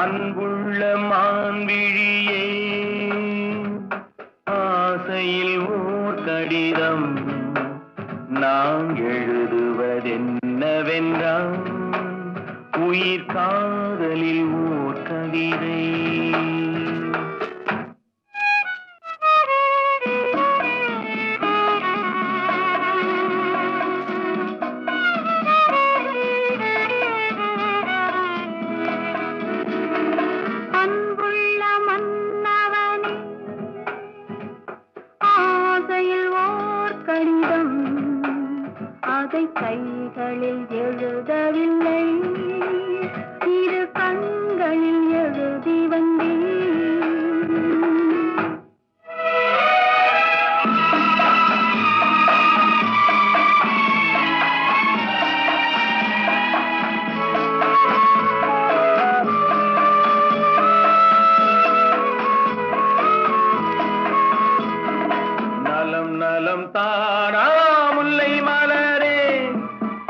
அன்புள்ள மான்விழியே ஆசையில் ஓர் கடிதம் நான் எழுதுவதென்னவென்றால் உயிர் காதலில் ஓர் கவிதை. கைகளில் எழுதவில்லை, இரு கண்களில் எழுதி வந்தேன். நலம் நலம் தாரா முல்லை மலரே,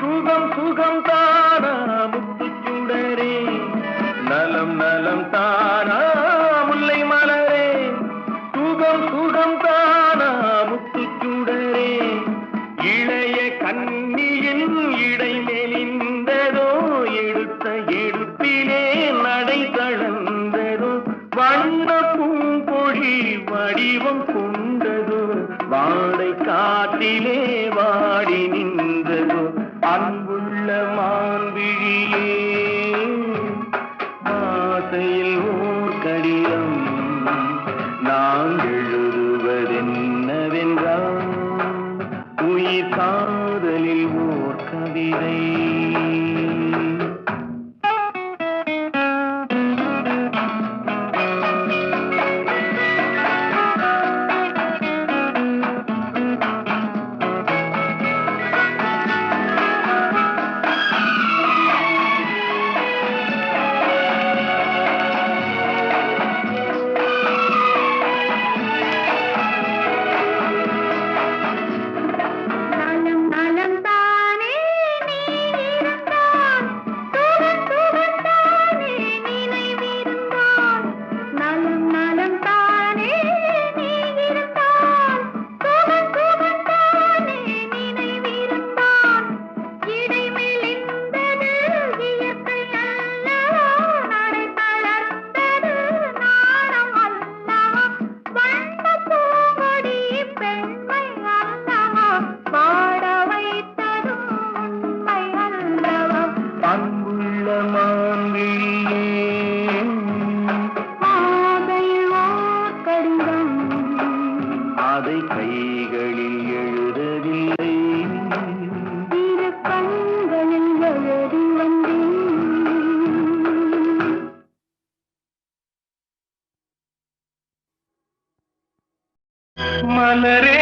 சுகம் சுகம் தாரா முத்துச்சுடரே. நலம் நலம் தாரா முல்லை மலரே, சுகம் சுகம் தாரா முத்துச்சுடரே. இளைய கண்ணியின் இடை மெலிந்ததோ, எடுத்த எடுப்பிலே நடை தளர்ந்ததோ. வண்ண பூங்கொழி வடிவம் கொண்டதோ, வாடை காட்டிலே வாடி நின்றதோ. அன்புள்ள மான்விழியே ஆசையில் ஓர் கடிதம் நான் எழுதுவதென்னவென்றால் உயிர் காதலில் ஓர் கவிதை. அன்புள்ள மான்விழியே ஆசையில் ஓர் கடிதம் அதை கைகளில் எழுதவில்லை, இரு கண்களில் எழுதி வந்தேன். மலரே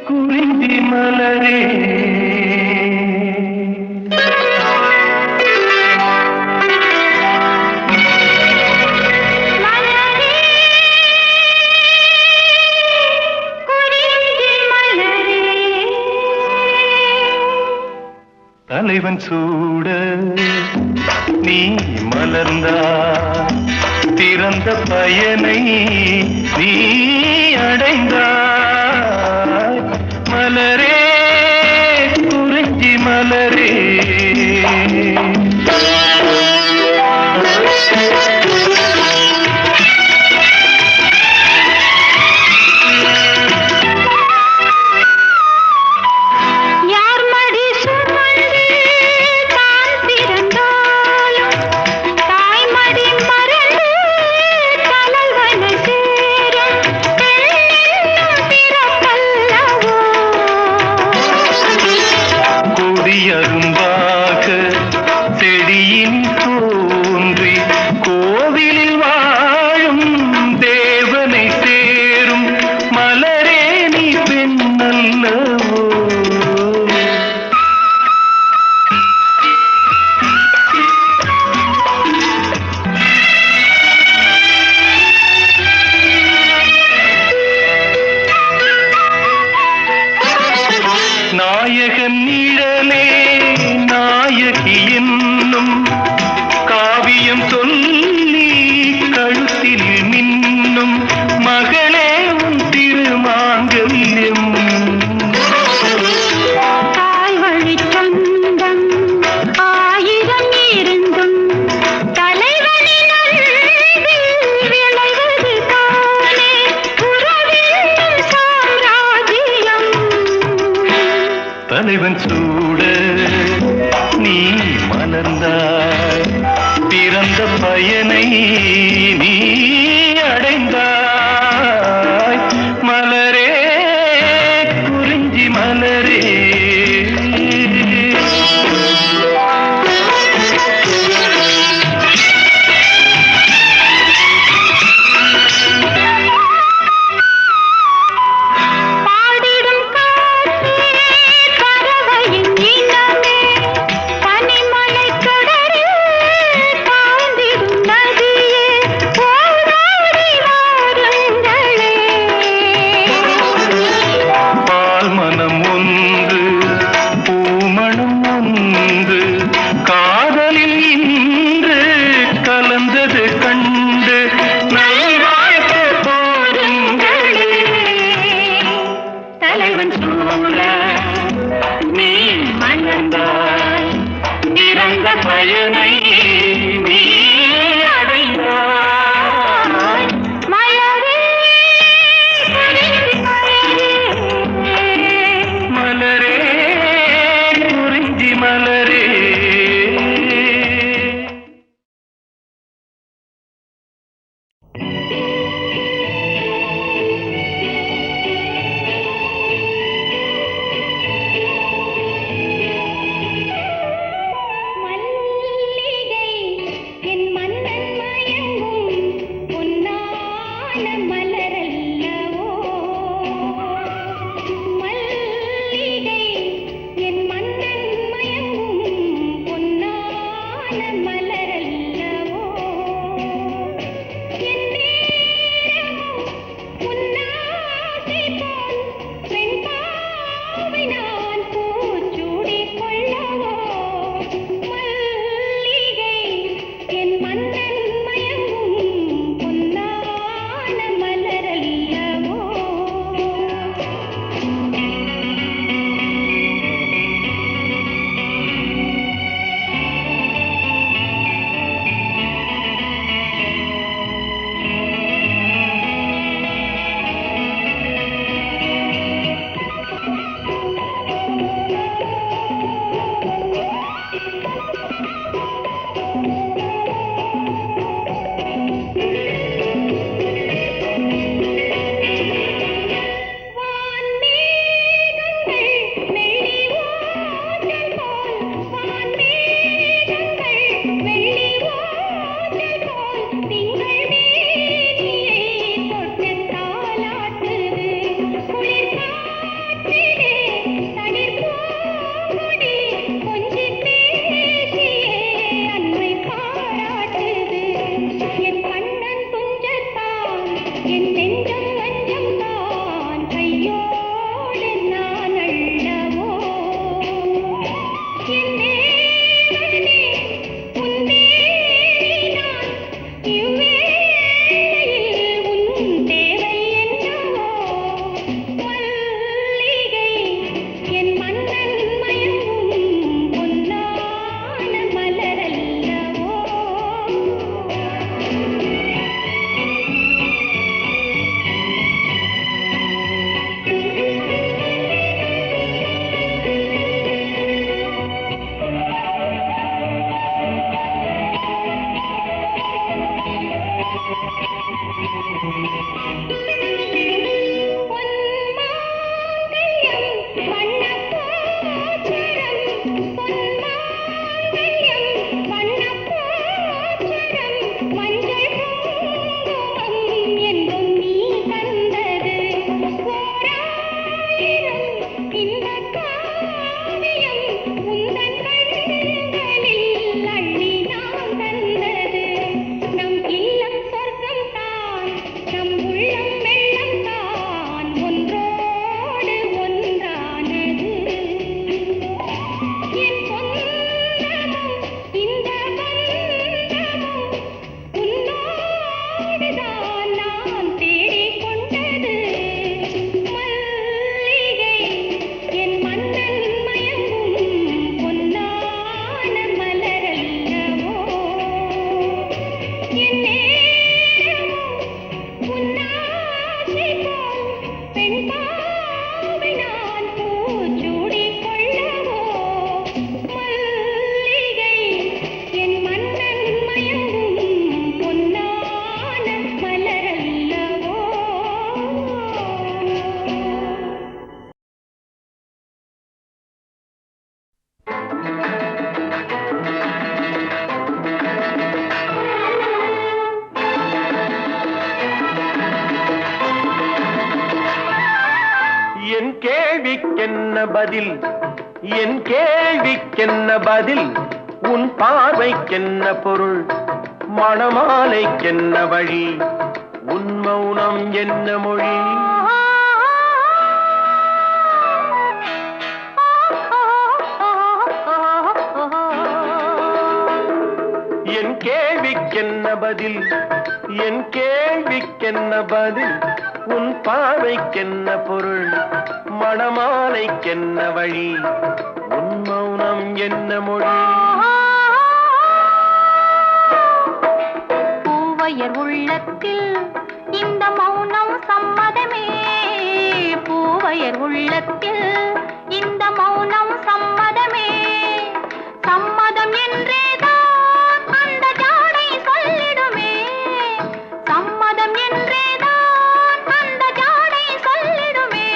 குறிஞ்சி மலரே. தலைவன் சூட நீ மலர்ந்தா, திறந்த பயனை நீ அடைந்தாய். மலரே குறிஞ்சி மலரே. அரும்பாக செடியின் தோன்றி கோவிலில் வாழும் தேவனை சேரும். மலரே நீ பெண்ணல்லவோ. நாயகன் நிழலே நாயகி என்னும் மணந்தாய் பிறந்த பயனை நீ அடைந்தாய் மலரே குறிஞ்சி மலரே பயனை நீ அடைந்தாய் மலரே மலரே குறிஞ்சி மலரே மல்லிகை கேள்விக்கென்ன பதில் என் கேள்விக்கென்ன பதில் உன் பார்வைக்கென்ன பொருள் மணமாலைக்கென்ன வழி உன் மௌனம் என்ன மொழி என் கேள்விக்கென்ன பதில் என் கேள்விக்கென்ன பதில் உன் பார்வைக்கென்ன பொருள் மணமாலைக்கென்ன வழி உன் மௌனம் என்ன மொழி பூவையர் உள்ளத்தில் இந்த மௌனம் சம்மதமே பூவையர் உள்ளத்தில் இந்த மௌனம் சம்மதமே சம்மதம் என்றேதான் அந்த ஜாடை சொல்லிடுமே சம்மதம் என்றேதான் அந்த ஜாடை சொல்லிடுமே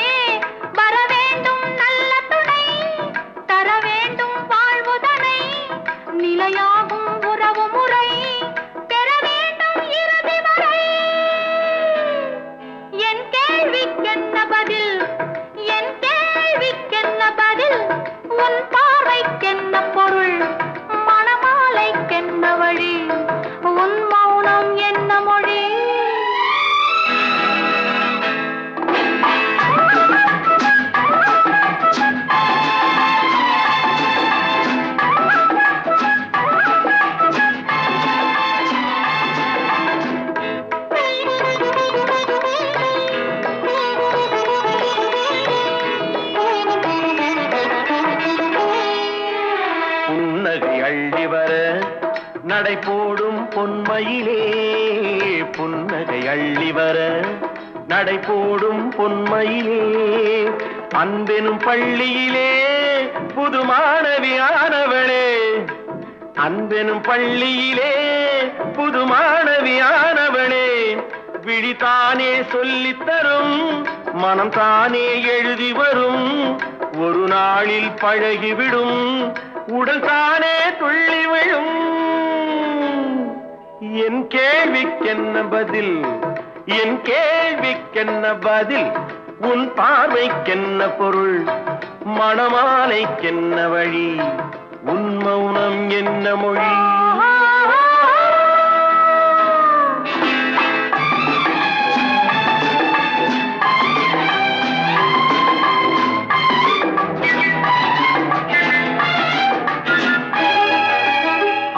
வர வேண்டும் நல்ல துணை தர வேண்டும் வாழ்வுதனை நிலையாகும் உறவு முறை பெற வேண்டும் இறுதி வரை என் கேள்விக்கென்ன பதில் என் கேள்விக்கென்ன பதில் உன் பார்வைக்கென்ன பொருள் மணமாலைக்கென்ன வழி உன் மௌனம் என்ன மொழி புன்னகை அள்ளி வர நடை போடும் பொன்மையிலே புன்னகை அள்ளி வர நடை போடும் பொன்மையிலே அன்பெனும் பள்ளியிலே புது மாணவியானவளே அன்பெனும் பள்ளியிலே புது மாணவியானவளே விழித்தானே சொல்லித்தரும் மனம் தானே எழுதி வரும் ஒரு நாளில் பழகிவிடும் உடல் தானே துள்ளி விழும் என் கேள்விக்கென்ன பதில் என் கேள்விக்கென்ன பதில் உன் பார்வைக்கென்ன பொருள் மணமாலைக்கென்ன வழி உன் மௌனம் என்ன மொழி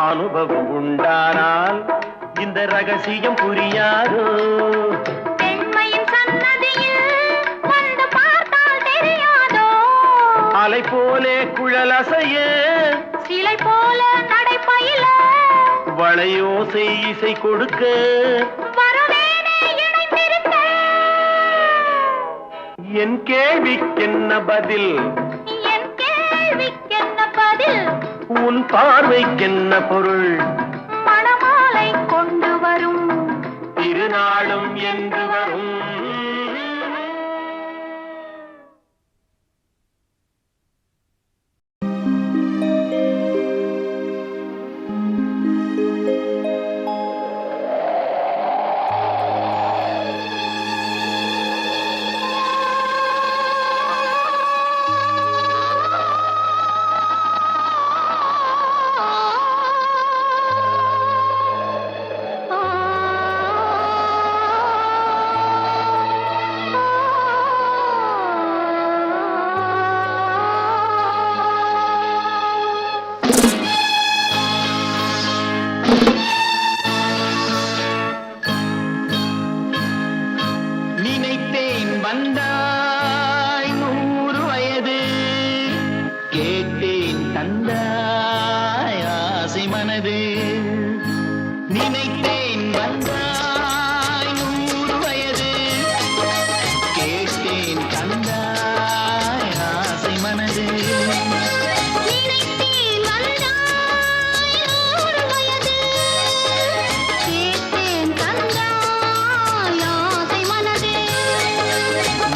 அனுபவம் உண்டானால் இந்த ரகசியம் புரியாதோ பெண்மையின் சன்னதியில் வந்து பார்த்தால் தெரியாதோ அலை போலே குழல் அசைய சிலை போல நடைபயில வளையோசை இசை கொடுக்க வரவேனே இணைந்திருக்க என் கேள்விக்கென்ன பதில் என் கேள்விக்கென்ன பதில் உன் பார்வைக்கென்ன பொருள் மணமாலை கொண்டு வரும் திருநாளும் என்று வரும் நினைத்தேன் வந்தாய் 100 வயது கேட்டேன் தந்தாய் ஆசை மனது நினைத்தேன் வந்தாய் 100 வயது கேட்டேன் தந்தாய் ஆசை மனது நினைத்தேன் வந்தாய் 100 வயது கேட்டேன் தந்தாய் ஆசை மனது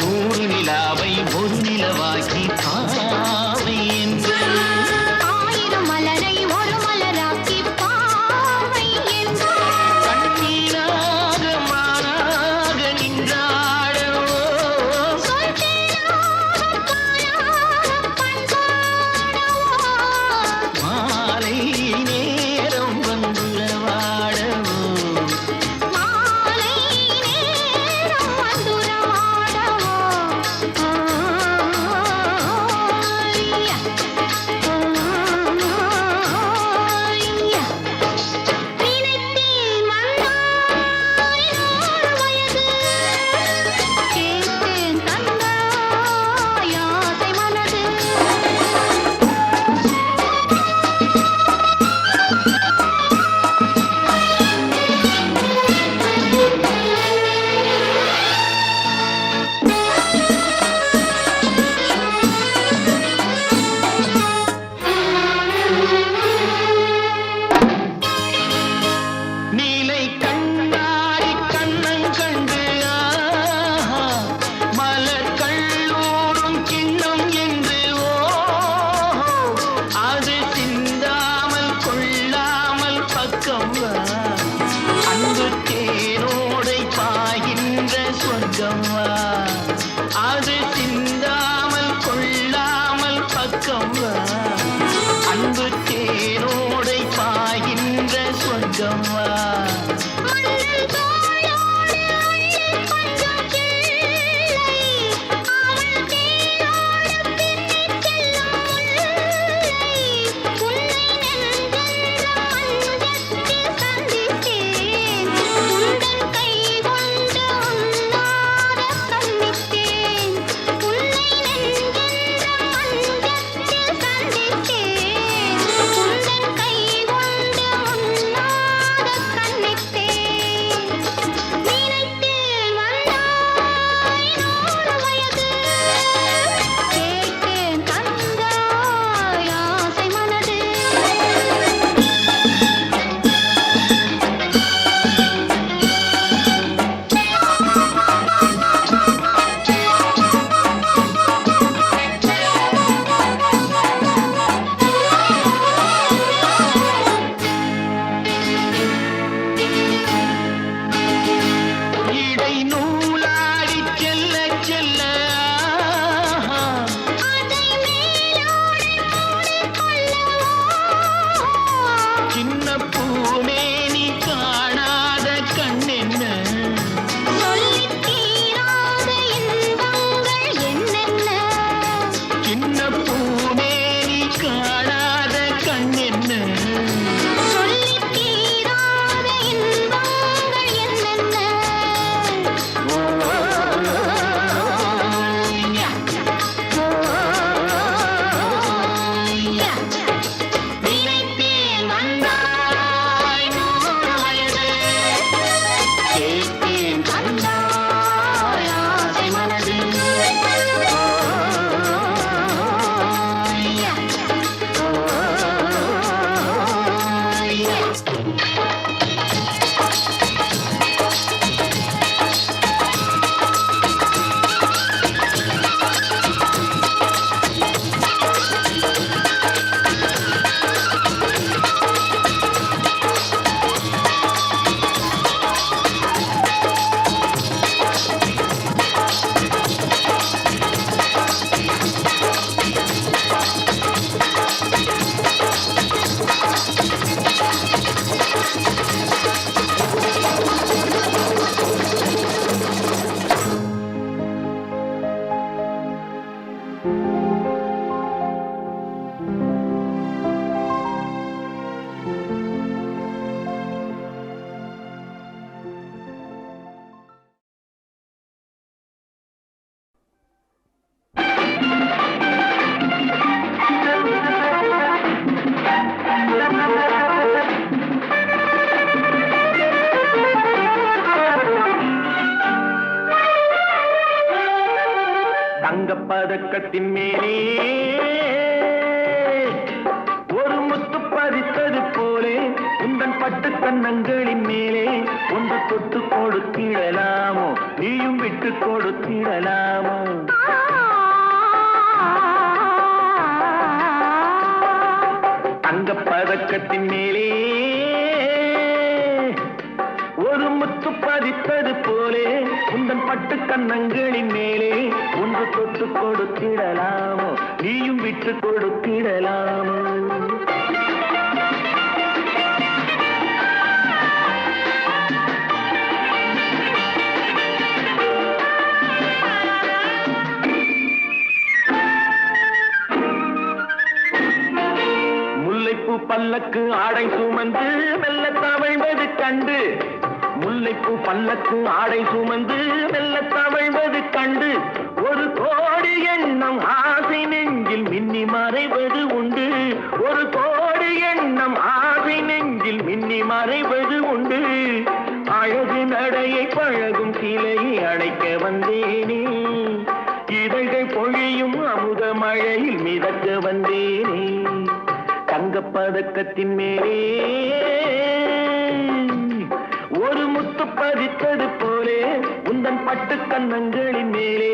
100 நிலாவை ஒரு நிலவாக்கி பாவை என்று 1000 மலரை ஒரு மலராக்கி பாவை என்று கண்ணீரா பக்கம் வா அன்பு தேனோடை பாய்கின்ற சொர்க்கம் வா அது சிந்தாமல் கொள்ளாமல் பக்கம் வா அன்பு தேனோடை பாய்கின்ற சொர்க்கம் வா மன்னன் தோளோடு அள்ளி கொஞ்சம் கிள்ளை அவள் தேரோடு பின்னிச் செல்லும் முல்லை உன்னை நெஞ்சென்ற மஞ்சத்தில் சந்தித்தேன் உந்தன் கை கொண்டு உன்னார கண்ணித்தேன் உன்னை நெஞ்சென்ற மஞ்சத்தில் சந்தித்தேன் உந்தன் கை கொண்டு உன்னார கண்ணித்தேன் நினைத்தேன் வந்தாய் 100 வயது கேட்டேன் தந்தாய் ஆசை மனது இடை நூலாடி செல்ல செல்ல அதை மேலோடு மூடிக்கொள்ளவோ சின்ன பூமேனி காணாத கண்ணென்ன சொல்லித் தீராத இன்பங்கள் என்னென்ன சின்ன பூமேனி காணாத கண்ணென்ன சொல்லித் தீராத இன்பங்கள் என்னென்ன நினைத்தேன் வந்தாய் 100 வயது கேட்டேன் கண்டாய் ஆசை மனது தங்கப் பதக்கத்தின் மேலே ஒரு முத்து பதித்தது போலே உந்தன் பட்டு கன்னங்களின் மேலே ஒன்று தொட்டு கொடுத்திடலாமோ நீயும் விட்டு கொடுத்திடலாமோ தங்கப் பதக்கத்தின் மேலே ஒரு முத்து பதித்தது போலே உந்தன் பட்டு கன்னங்களின் மேலே ஒன்று தொட்டு கொடுத்திடலாமோ நீயும் விட்டு கொடுத்திடலாமோ முல்லைப்பூ பல்லக்கு ஆடை சுமந்து மெல்ல தவழ்வது கண்டு முல்லைப்பூ பல்லக்கு ஆடை சுமந்து மெல்ல தவழ்வது கண்டு ஒரு கோடி எண்ணம் ஆசை நெஞ்சில் மின்னி மறைவது உண்டு ஒரு கோடி எண்ணம் ஆசை நெஞ்சில் மின்னி மறைவது உண்டு அழகு நடையை பழகும் சிலையை அழைக்க வந்தேனே இதழ்கள் பொழியும் அமுத மழையில் மிதக்க வந்தேனே தங்கப் பதக்கத்தின் மேலே ஒரு முத்து பதித்தது போலே உந்தன் பட்டு கன்னங்களின் மேலே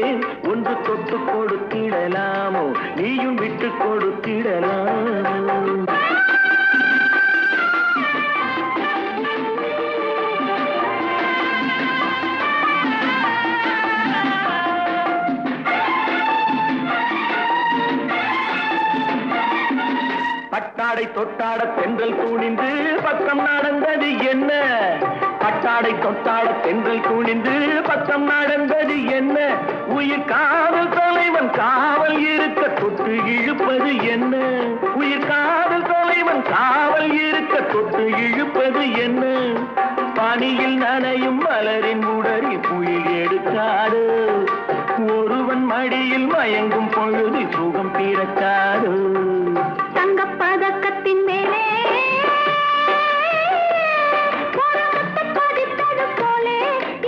ஒன்று தொட்டு கொடுத்திடலாமோ நீயும் விட்டு கொடுத்திடலாமோ பட்டாடை தொட்டாட தென்றல் துணிந்து பக்கம் நடந்தது என்ன? பட்டாடை தொட்டாட தென்றல் துணிந்து பக்கம் நடந்தது என்ன? உயிர் காதல் தலைவன் காவல் இருக்க தொட்டு இழுப்பது என்ன? உயிர் காதல் தலைவன் காவல் இருக்க தொட்டு இழுப்பது என்ன? பனியில் நனையும் மலரின் உடறி புயல் எடுக்காது. ஒருவன் மடியில் மயங்கும் பொழுது சுகம் பிறக்காது. தங்கப்பதக்கத்தின் மேலே பதித்தது போலே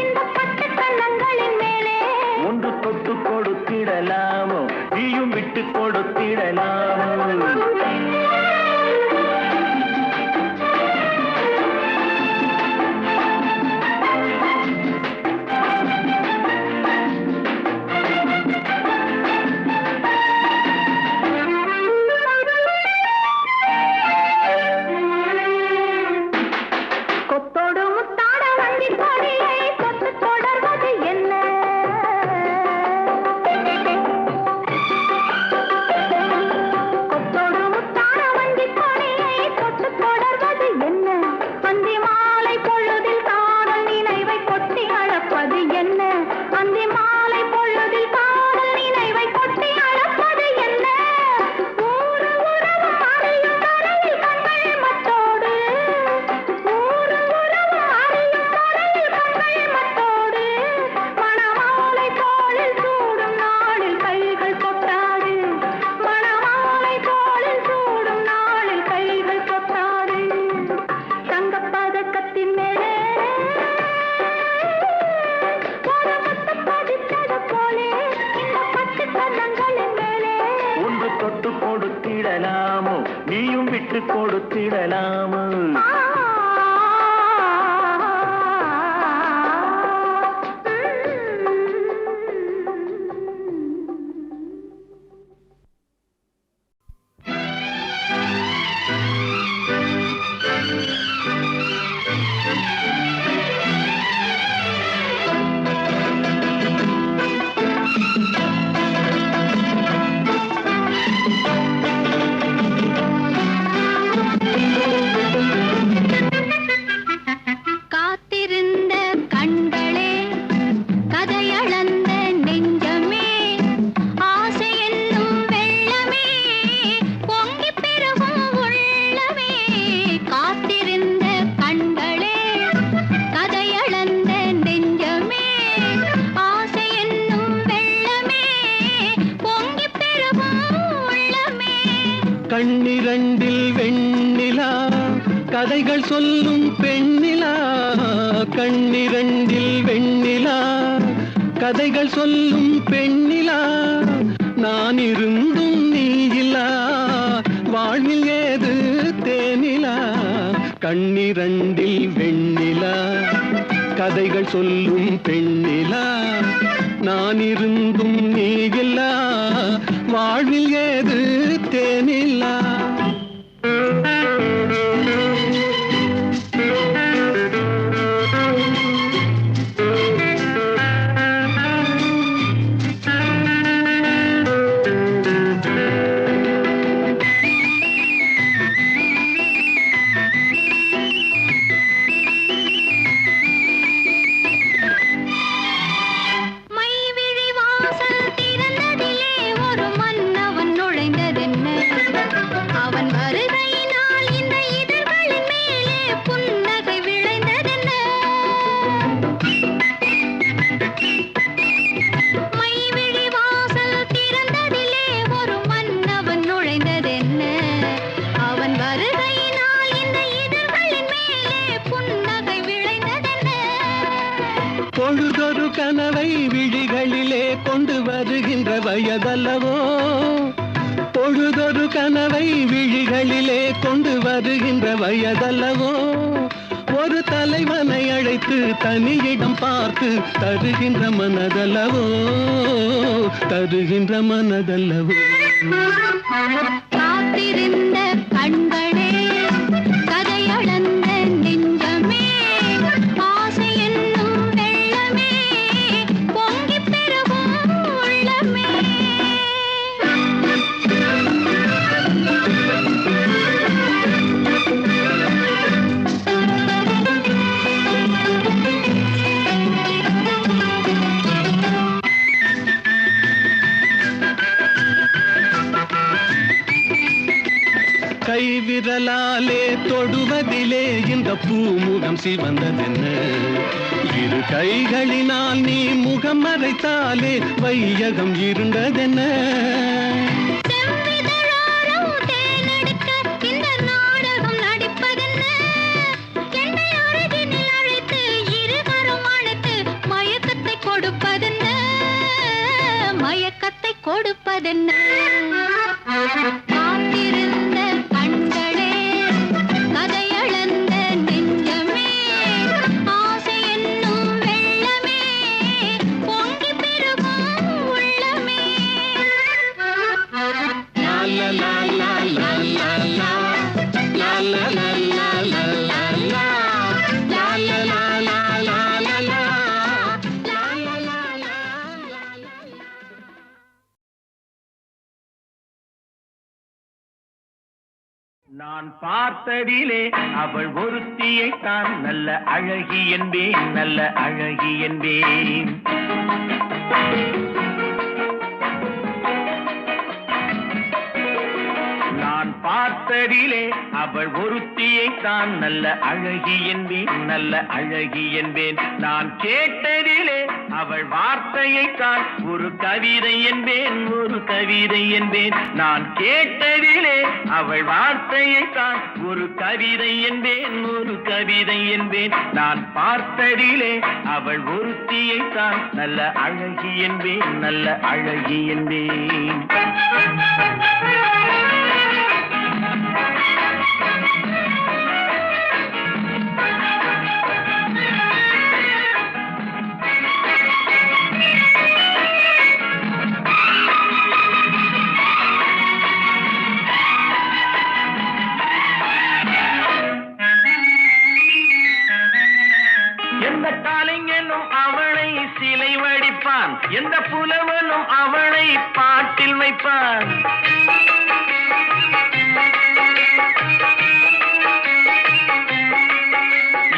இந்த பட்டு கண்ணங்களின் மேலே ஒன்று தொட்டு கொடுத்திடலாமோ, நீயும் விட்டு கொடுத்திடலாமோ? கொடுத்திடலாமோ, நீயும் விட்டு கொடுத்திடலாமோ? கண்ணிரண்டில் வெண்ணிலா கதைகள் சொல்லும் பெண்ணிலா, கண்ணிரண்டில் வெண்ணிலா கதைகள் சொல்லும் பெண்ணிலா, நான் இருந்தும் நீ இல்லா வாழ்வில் ஏது தேனிலா. கண்ணிரண்டில் வெண்ணிலா கதைகள் சொல்லும் பெண்ணிலா, நான் இருந்தும் நீ இல்லா வாழ்வில் ஏது தேனிலா. பொழுதொரு கனவை விழிகளிலே கொண்டு வருகின்ற வயதல்லவோ, பொழுதொரு கனவை விழிகளிலே கொண்டு வருகின்ற வயதல்லவோ, ஒரு தலைவனை அழைத்து தனியிடம் பார்த்து தருகின்ற மனதல்லவோ, தருகின்ற மனதல்லவோ. காத்திருந்த கண்களே கதையளந்த நெஞ்சமே, ஆசை என்னும் வெள்ளமே பொங்கி பெருகும் உள்ளமே. இந்த பூமுகம் சிவந்ததென்ன இரு கைகளினால் நீ முகம் மறைத்தாலே வையகம் இருண்டதென்ன செவ்விதழாரம் தேனெடுக்க இந்த நாடகம் நடிப்பதென்ன? என்னை அருகினில் அழைத்து இருவரும் அழைத்து மயக்கத்தை கொடுப்பதென்ன? மயக்கத்தை கொடுப்பதென்ன? காத்திருந்த கண்களே, கதையளந்த நெஞ்சமே, ஆசை என்னும் வெள்ளமே, பொங்கி பெருகும் உள்ளமே. லா லா லா லா லா லா லா. லா லா லா லா லா லா லா. லா லா லா லா லா லா லா. லா லா லா லா லா லா. நான் பார்த்ததிலே அவள் ஒருத்தியைத்தான் நல்ல அழகி என்பேன், நல்ல அழகி என்பேன். நான் பார்த்ததிலே அவள் ஒருத்தியைத்தான் நல்ல அழகி என்பேன், நல்ல அழகி என்பேன். நான் கேட்டதிலே அவள் வார்த்தையைத்தான் ஒரு கவிதை என்பேன், ஒரு கவிதை என்பேன். நான் கேட்டதிலே அவள் வார்த்தையைத்தான் ஒரு கவிதை என்பேன், ஒரு கவிதை என்பேன். நான் பார்த்ததிலே அவள் ஒருத்தியைத்தான் நல்ல அழகி என்பேன், நல்ல அழகி என்பேன். எந்த காலைஞனும் அவளை சிலை வடிப்பான், எந்த புலவனும் அவளை பாட்டில் வைப்பான்.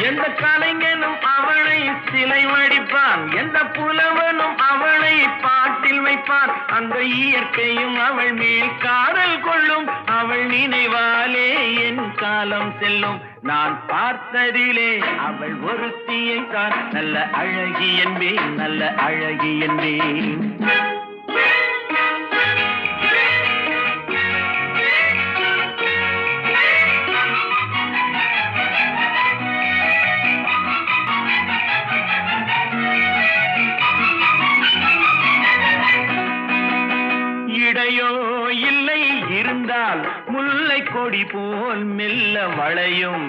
எந்த கலைஞனும் அவளை சிலை வடிப்பான், எந்த புலவனும் அவளை பாட்டில் வைப்பான். அந்த இயற்கையும் அவள் மேல் காதல் கொள்ளும், அவள் நினைவாலே என் காலம் செல்லும். நான் பார்த்ததிலே அவள் ஒருத்தியைத்தான் நல்ல அழகி என்பேன், நல்ல அழகி என்பேன். இடையோ இல்லை இருந்தால் முல்லை கொடி போல் மெல்ல வளையும்,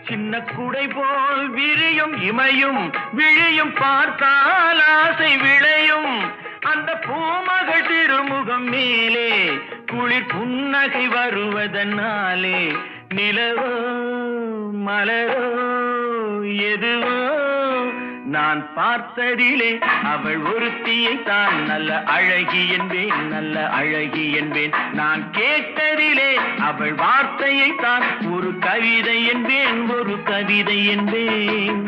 சின்ன குடை போல் விரியும் இமையும் விழியும் பார்த்தால் ஆசை விளையும். அந்த பூமகள் திருமுகம் மேலே குளிர் புன்னகை வருவதனாலே நிலவோ மலரோ எதுவோ நான் பார்த்ததிலே அவள் ஒருத்தியைத்தான் நல்ல அழகி என்பேன், நல்ல அழகி என்பேன். நான் கேட்டதிலே அவள் வார்த்தையைத்தான் ஒரு கவிதை என்பேன், ஒரு கவிதை என்பேன்.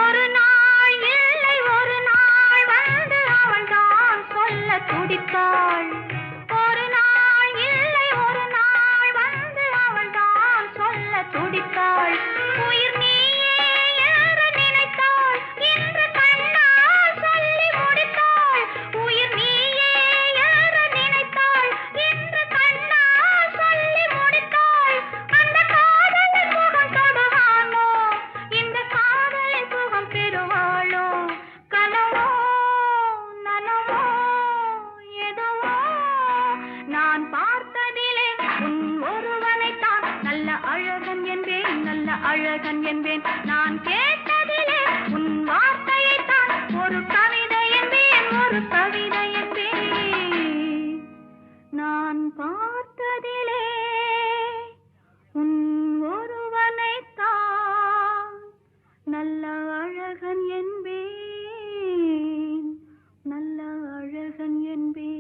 ஒரு நாள் இல்லை ஒரு நாள் வந்து அவள்தான் சொல்ல துடித்தாள். ஒரு நாள் இல்லை ஒரு நாள் வந்து அவள்தான் சொல்ல துடித்தாள். உயிர் நீயே என்று நினைத்தாள், இன்று கண்ணால் சொல்லி முடித்தாள். உயிர் நீயே என்று நினைத்தாள், இன்று கண்ணால் சொல்லி முடித்தாள். அந்த காதலின் முகம் தொடுவானோ, இந்த காதலின் சுகம் பெறுவாளோ? கனவோ நனவோ எதுவோ நான் பார்த்ததிலே உன் ஒருவனைத்தான் நல்ல அழகன் என்பேன், நல்ல அழகன் என்பேன். நான் கேட்டதிலே உன் வார்த்தையைத்தான் ஒரு கவிதை என்பேன், ஒரு கவிதை என்பேன். நான் பார்த்ததிலே உன் ஒருவனைத்தான் நல்ல அழகன் என்பேன், நல்ல அழகன் என்பேன்.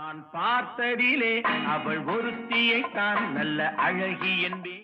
நான் பார்த்ததிலே அவள் ஒருத்தியை தான் நல்ல அழகி என்பேன்.